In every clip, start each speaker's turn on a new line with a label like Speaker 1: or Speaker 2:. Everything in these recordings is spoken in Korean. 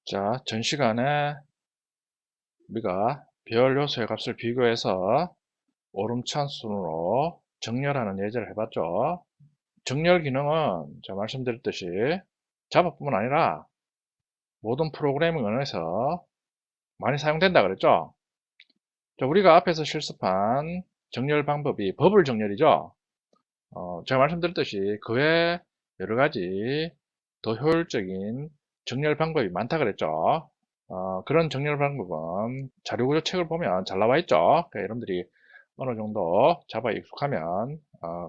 Speaker 1: 자, 전 시간에 우리가 별 요소의 값을 비교해서 오름찬 순으로 정렬하는 예제를 해봤죠. 정렬 기능은 제가 말씀드렸듯이 자바뿐만 아니라 모든 프로그래밍 언어에서 많이 사용된다 그랬죠. 자, 우리가 앞에서 실습한 정렬 방법이 버블 정렬이죠. 제가 말씀드렸듯이 그 외 여러 가지 더 효율적인 정렬 방법이 많다 그랬죠. 그런 정렬 방법은 자료구조 책을 보면 잘 나와 있죠. 그러니까 여러분들이 어느 정도 자바에 익숙하면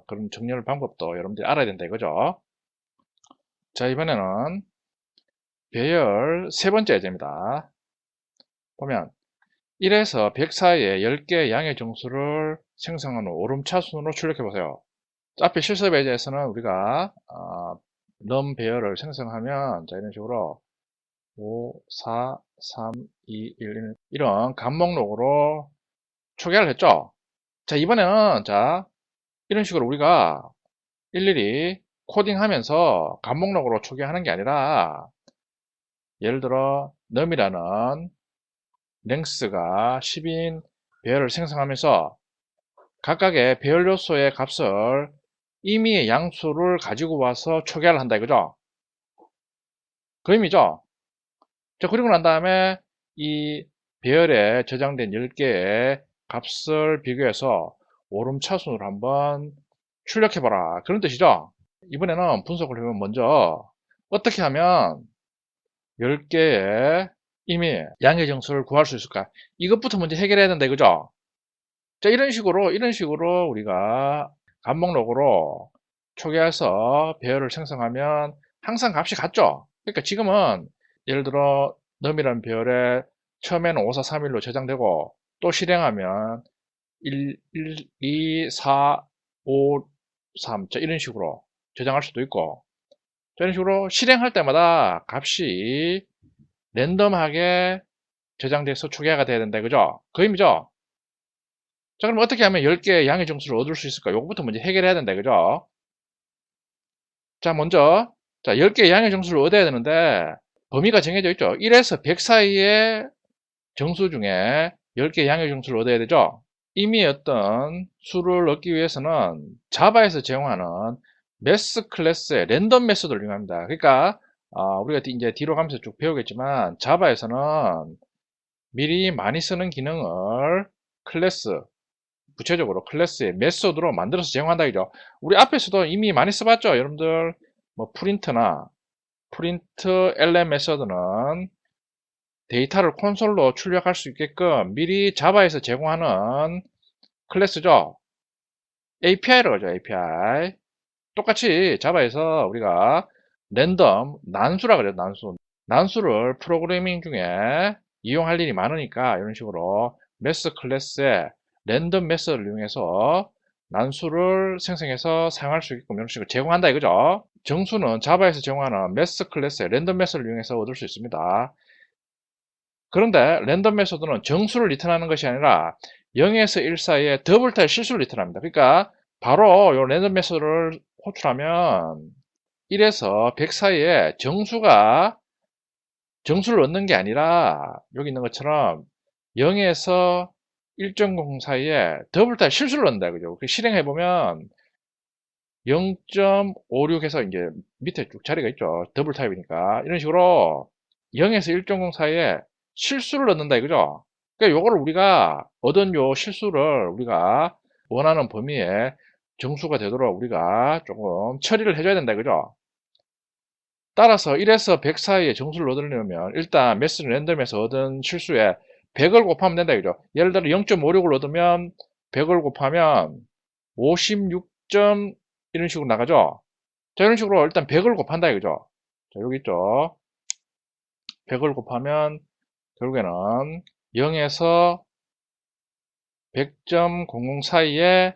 Speaker 1: 그런 정렬 방법도 여러분들이 알아야 된다 이거죠. 자, 이번에는 배열 세 번째 예제입니다. 보면 1에서 100 사이에 10개의 양의 정수를 생성하는 오름차순으로 출력해 보세요. 앞에 실습 예제에서는 우리가 num 배열을 생성하면 자, 이런 식으로 5, 4, 3, 2, 1 이런 값 목록으로 초기화를 했죠. 자, 이번에는 자, 이런 식으로 우리가 일일이 코딩하면서 값 목록으로 초기화하는 게 아니라 예를 들어 num이라는 length가 10인 배열을 생성하면서 각각의 배열 요소의 값을 임의의 양수를 가지고 와서 초기화를 한다 이거죠. 그 의미죠. 자, 그리고 난 다음에 이 배열에 저장된 10개의 값을 비교해서 오름차순으로 한번 출력해봐라. 그런 뜻이죠. 이번에는 분석을 해보면 먼저 어떻게 하면 10개의 이미 양의 정수를 구할 수 있을까? 이것부터 먼저 해결해야 된다 이거죠. 자, 이런 식으로 우리가 값 목록으로 초기화해서 배열을 생성하면 항상 값이 같죠. 그러니까 지금은 예를 들어 num이라는 배열에 처음에는 5, 4, 3, 1로 저장되고 또 실행하면 1, 2, 4, 5, 3 자, 이런 식으로 저장할 수도 있고 자, 이런 식으로 실행할 때마다 값이 랜덤하게 저장돼서 초기화가 돼야 된다 그죠? 그 의미죠? 자, 그럼 어떻게 하면 10개의 양의 정수를 얻을 수 있을까? 요거부터 먼저 해결해야 된다 그죠? 자, 먼저 자, 10개의 양의 정수를 얻어야 되는데 범위가 정해져 있죠. 1에서 100 사이의 정수 중에 10개의 양의 정수를 얻어야 되죠. 이미 어떤 수를 얻기 위해서는 자바에서 제공하는 매스 클래스의 랜덤 메소드를 이용합니다. 그러니까 우리가 이제 뒤로 가면서 쭉 배우겠지만 자바에서는 미리 많이 쓰는 기능을 클래스 구체적으로 클래스의 메소드로 만들어서 제공한다 이죠. 우리 앞에서도 이미 많이 써봤죠. 여러분들 뭐 프린트나 프린트 lm 메소드는 데이터를 콘솔로 출력할 수 있게끔 미리 자바에서 제공하는 클래스죠. API라고 하죠. API. 똑같이 자바에서 우리가 랜덤 난수라 그래요. 난수를 프로그래밍 중에 이용할 일이 많으니까 이런 식으로 매스 클래스의 랜덤 메서드를 이용해서 난수를 생성해서 사용할 수 있게끔 이런 식으로 제공한다 이거죠. 정수는 자바에서 제공하는 매스 클래스의 랜덤 메서드를 이용해서 얻을 수 있습니다. 그런데 랜덤 메소드는 정수를 리턴하는 것이 아니라 0에서 1 사이에 더블 타입 실수를 리턴합니다. 그러니까 바로 이 랜덤 메소드를 호출하면 1에서 100 사이에 정수를 얻는 게 아니라 여기 있는 것처럼 0에서 1.0 사이에 더블 타입 실수를 넣는다 그죠? 실행해 보면 0.56 해서 이제 밑에 쭉 자리가 있죠. 더블 타입이니까 이런 식으로 0에서 1.0 사이에 실수를 넣는다 이거죠. 그러니까 요거를 우리가 얻은 요 실수를 우리가 원하는 범위에 정수가 되도록 우리가 조금 처리를 해줘야 된다 이거죠. 따라서 1에서 100 사이에 정수를 얻으려면 일단 매스 랜덤에서 얻은 실수에 100을 곱하면 된다 이거죠. 예를 들어 0.56을 얻으면 100을 곱하면 56. 이런 식으로 나가죠. 자, 이런 식으로 일단 100을 곱한다 이거죠. 자, 여기 있죠. 100을 곱하면 결국에는 0에서 100.00 사이에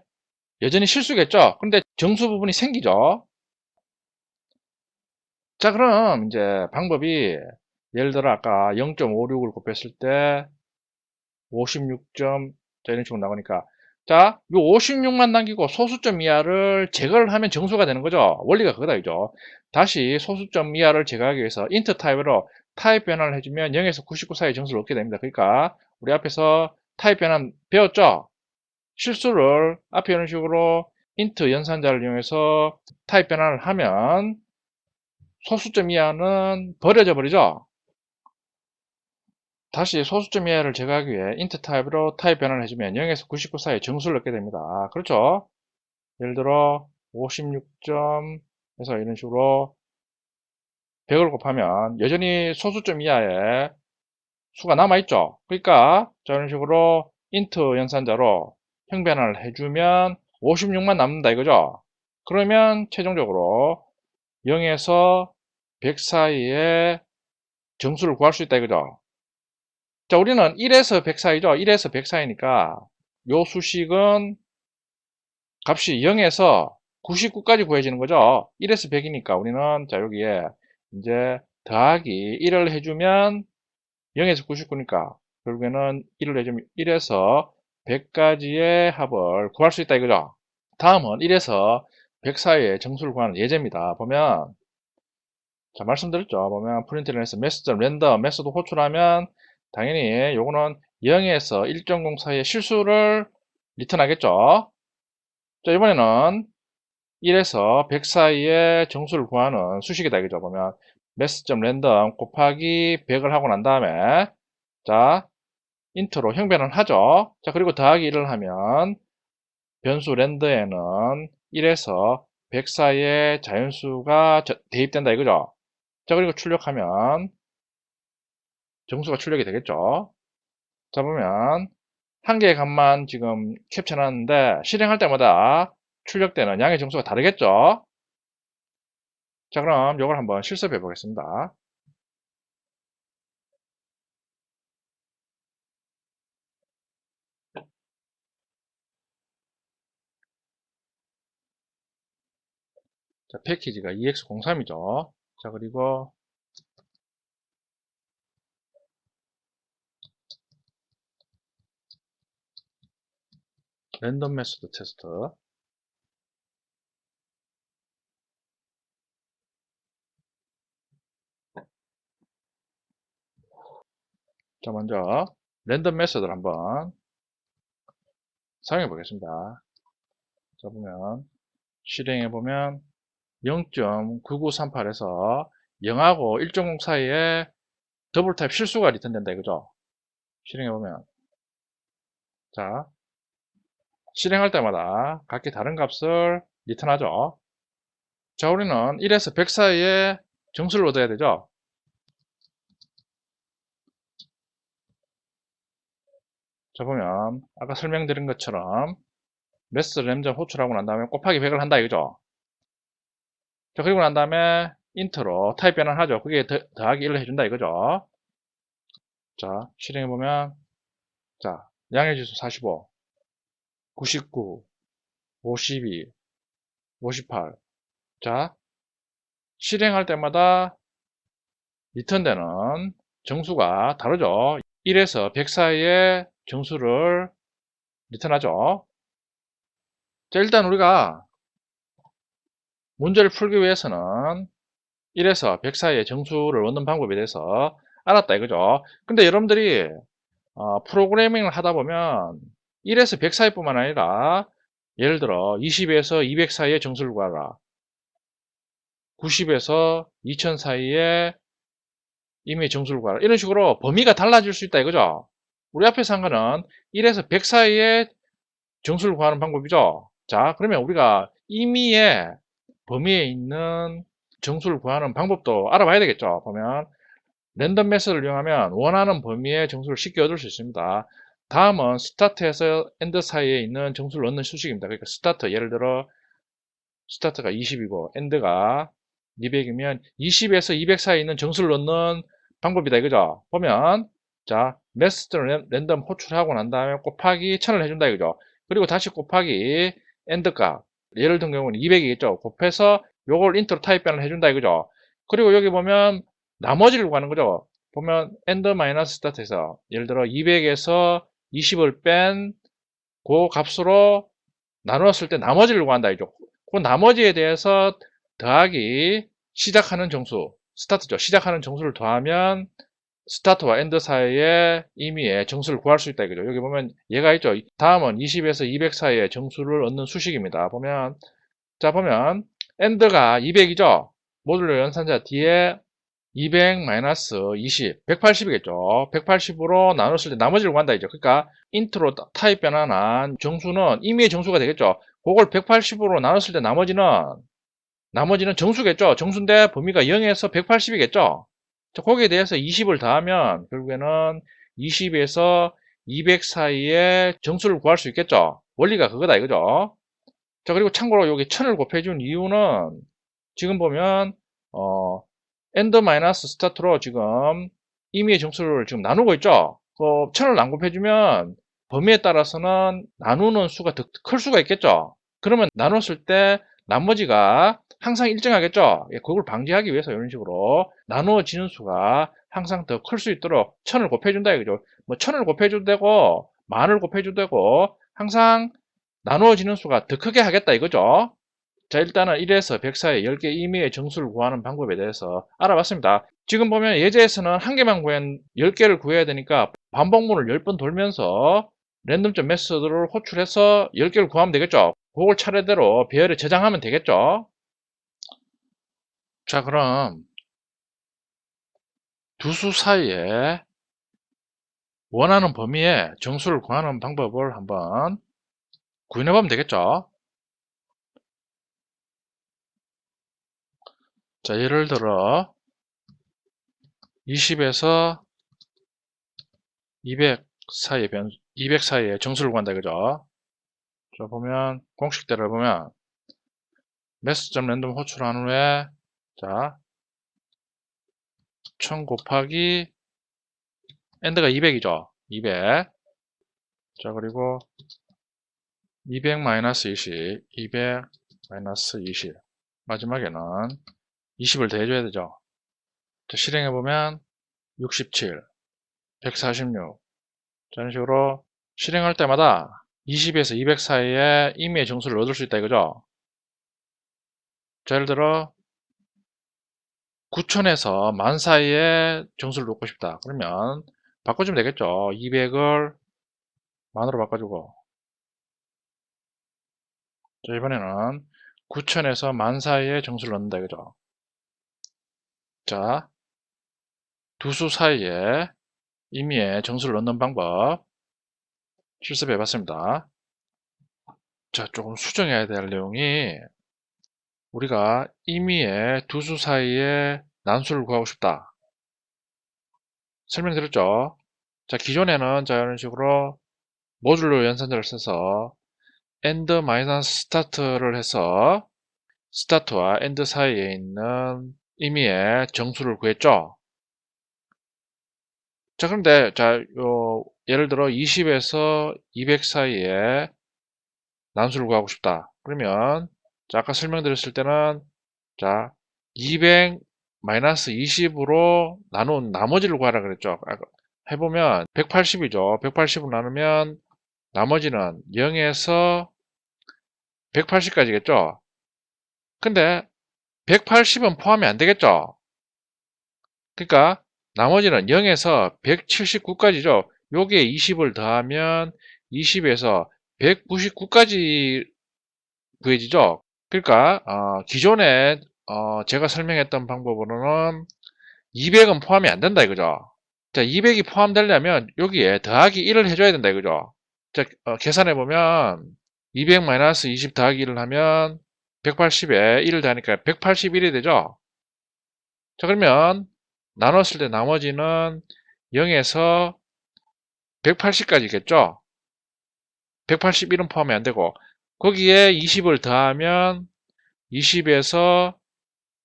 Speaker 1: 여전히 실수겠죠. 근데 정수 부분이 생기죠. 자, 그럼 이제 방법이 예를 들어 아까 0.56을 곱했을 때 56. 자, 이런 식으로 나오니까 자, 요 56만 남기고 소수점 이하를 제거를 하면 정수가 되는 거죠. 원리가 그거다, 이죠. 다시 소수점 이하를 제거하기 위해서 int 타입으로 타입 변환을 해주면 0에서 99 사이 정수를 얻게 됩니다. 그러니까 우리 앞에서 타입 변환 배웠죠? 실수를 앞에 이런 식으로 int 연산자를 이용해서 타입 변환을 하면 소수점 이하는 버려져 버리죠? 다시 소수점 이하를 제거하기 위해 int 타입으로 타입 변환을 해주면 0에서 99 사이 정수를 얻게 됩니다. 그렇죠? 예를 들어 56점에서 이런 식으로 100을 곱하면 여전히 소수점 이하의 수가 남아있죠. 그러니까 이런 식으로 int 연산자로 형변환을 해주면 56만 남는다 이거죠. 그러면 최종적으로 0에서 100 사이의 정수를 구할 수 있다 이거죠. 자, 우리는 1에서 100 사이죠. 1에서 100 사이니까 요 수식은 값이 0에서 99까지 구해지는 거죠. 1에서 100이니까 우리는 자 여기에 이제 더하기 1을 해주면 0에서 99니까 결국에는 1을 해주면 1에서 100까지의 합을 구할 수 있다 이거죠. 다음은 1에서 100 사이의 정수를 구하는 예제입니다. 보면 자 말씀드렸죠. 보면 프린트를 해서 메시지.랜덤 메소드 호출하면 당연히 요거는 0에서 1.0 사이의 실수를 리턴하겠죠. 자 이번에는 1에서 100 사이의 정수를 구하는 수식이다 이거죠. 보면 메시지.랜덤 곱하기 100을 하고 난 다음에 자 인트로 형변을 하죠. 자 그리고 더하기 1을 하면 변수 랜드에는 1에서 100 사이의 자연수가 대입된다 이거죠. 자 그리고 출력하면 정수가 출력이 되겠죠. 자 보면 한 개의 값만 지금 캡처해놨는데 실행할 때마다 출력되는 양의 정수가 다르겠죠. 자 그럼 이걸 한번 실습해 보겠습니다. 자 패키지가 EX03이죠. 자 그리고 랜덤 메소드 테스트. 자 먼저 랜덤 메소드를 한번 사용해 보겠습니다. 자 보면 실행해 보면 0.9938에서 0하고 1.0 사이에 더블 타입 실수가 리턴된다 이거죠. 실행해 보면 자 실행할 때마다 각기 다른 값을 리턴하죠. 자 우리는 1에서 100 사이에 정수를 얻어야 되죠. 자 보면 아까 설명드린 것처럼 메스 램점 호출하고 난 다음에 곱하기 100을 한다 이거죠. 자 그리고 난 다음에 인트로 타입 변환하죠. 그게 더하기 1을 해준다 이거죠. 자 실행해보면 자 양의 지수 45 99 52 58 자 실행할 때마다 리턴되는 정수가 다르죠. 1에서 100 사이의 정수를 리턴하죠. 자 일단 우리가 문제를 풀기 위해서는 1에서 100 사이의 정수를 얻는 방법에 대해서 알았다 이거죠. 근데 여러분들이 프로그래밍을 하다 보면 1에서 100 사이뿐만 아니라 예를 들어 20에서 200 사이의 정수를 구하라, 90에서 2000 사이의 임의 정수를 구하라, 이런 식으로 범위가 달라질 수 있다 이거죠. 우리 앞에서 한 거는 1에서 100 사이의 정수를 구하는 방법이죠. 자 그러면 우리가 임의의 범위에 있는 정수를 구하는 방법도 알아봐야 되겠죠. 보면 랜덤 메서드를 이용하면 원하는 범위의 정수를 쉽게 얻을 수 있습니다. 다음은 스타트에서 엔드 사이에 있는 정수를 얻는 수식입니다. 그러니까 스타트, 예를 들어 스타트가 20이고 엔드가 200이면 20에서 200 사이에 있는 정수를 얻는 방법이다 이거죠. 보면 자 메시지 랜덤 호출하고 난 다음에 곱하기 1000을 해준다 이거죠. 그리고 다시 곱하기 엔드 값, 예를 든 경우는 200이겠죠. 곱해서 요걸 인트로 타입 변을 해준다 이거죠. 그리고 여기 보면 나머지를 구하는 거죠. 보면 엔드 마이너스 스타트에서 예를 들어 200에서 20을 뺀 그 값으로 나누었을 때 나머지를 구한다 이죠. 그 나머지에 대해서 더하기 시작하는 정수 스타트죠. 시작하는 정수를 더하면 스타트와 엔드 사이에 임의의 정수를 구할 수 있다 이거죠. 여기 보면 얘가 있죠. 다음은 20에서 200 사이에 정수를 얻는 수식입니다. 보면 보면 엔드가 200이죠. 모듈러 연산자 뒤에 200-20, 180이겠죠. 180으로 나눴을 때 나머지를 구한다 이죠. 그러니까 인트로 타입 변환한 정수는 임의의 정수가 되겠죠. 그걸 180으로 나눴을 때 나머지는 정수겠죠. 정수인데 범위가 0에서 180이겠죠. 거기에 대해서 20을 더하면 결국에는 20에서 200 사이에 정수를 구할 수 있겠죠. 원리가 그거다 이거죠. 자, 그리고 참고로 여기 1000을 곱해준 이유는 지금 보면 엔드 마이너스 스타트로 지금 임의의 정수를 지금 나누고 있죠. 1000을 안 곱해주면 범위에 따라서는 나누는 수가 더 클 수가 있겠죠. 그러면 나눴을 때 나머지가 항상 일정하겠죠. 그걸 방지하기 위해서 이런 식으로 나누어지는 수가 항상 더 클 수 있도록 1000을 곱해준다 이거죠. 뭐 1000을 곱해줘도 되고 만을 곱해줘도 되고 항상 나누어지는 수가 더 크게 하겠다 이거죠. 자, 일단은 1에서 100 사이 10개 임의의 정수를 구하는 방법에 대해서 알아봤습니다. 지금 보면 예제에서는 한 개만 구한 10개를 구해야 되니까 반복문을 10번 돌면서 랜덤점 메소드를 호출해서 10개를 구하면 되겠죠. 그걸 차례대로 배열에 저장하면 되겠죠. 자, 그럼 두 수 사이에 원하는 범위에 정수를 구하는 방법을 한번 구현해 보면 되겠죠. 자, 예를 들어 20에서 200 사이에 정수를 구한다 이거죠. 자, 보면 공식대로 보면 매스점 랜덤 호출한 후에 자 1000 곱하기 엔드가 200이죠. 200. 자, 그리고 200-20, 200-20. 마지막에는 20을 더해줘야 되죠. 자, 실행해보면 67, 146. 자, 이런 식으로 실행할 때마다 20에서 200 사이에 임의의 정수를 얻을 수 있다 이거죠. 자, 예를 들어 9000에서 10,000 사이에 정수를 놓고 싶다. 그러면 바꿔주면 되겠죠. 200을 만으로 바꿔주고. 자, 이번에는 9000에서 10,000 사이에 정수를 넣는다 이거죠. 자, 두 수 사이에 임의의 정수를 넣는 방법 실습해 봤습니다. 자, 조금 수정해야 될 내용이 우리가 임의의 두 수 사이에 난수를 구하고 싶다. 설명드렸죠? 자, 기존에는 자, 이런 식으로 모듈러 연산자를 써서 end 마이너스 스타트를 해서 스타트와 end 사이에 있는 임의의 정수를 구했죠. 자, 그런데 자, 예를 들어 20에서 200 사이에 난수를 구하고 싶다. 그러면 자, 아까 설명드렸을 때는 자, 200-20으로 나눈 나머지를 구하라 그랬죠. 해보면 180이죠. 180으로 나누면 나머지는 0에서 180까지겠죠. 근데 180은 포함이 안 되겠죠. 그러니까 나머지는 0에서 179까지죠. 여기에 20을 더하면 20에서 199까지 구해지죠. 그러니까 기존에 제가 설명했던 방법으로는 200은 포함이 안 된다 이거죠. 자, 200이 포함되려면 여기에 더하기 1을 해줘야 된다 이거죠. 자, 계산해 보면 200-20 더하기 1을 하면 180에 1을 더하니까 181이 되죠. 자, 그러면 나눴을 때 나머지는 0에서 180까지겠죠. 181은 포함이 안 되고 거기에 20을 더하면 20에서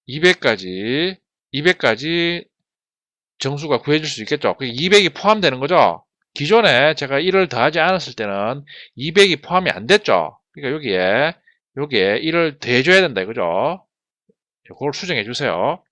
Speaker 1: 200까지 정수가 구해질 수 있겠죠. 200이 포함되는 거죠. 기존에 제가 1을 더하지 않았을 때는 200이 포함이 안 됐죠. 그러니까 여기에 1을 더해줘야 된다 이거죠. 그걸 수정해 주세요.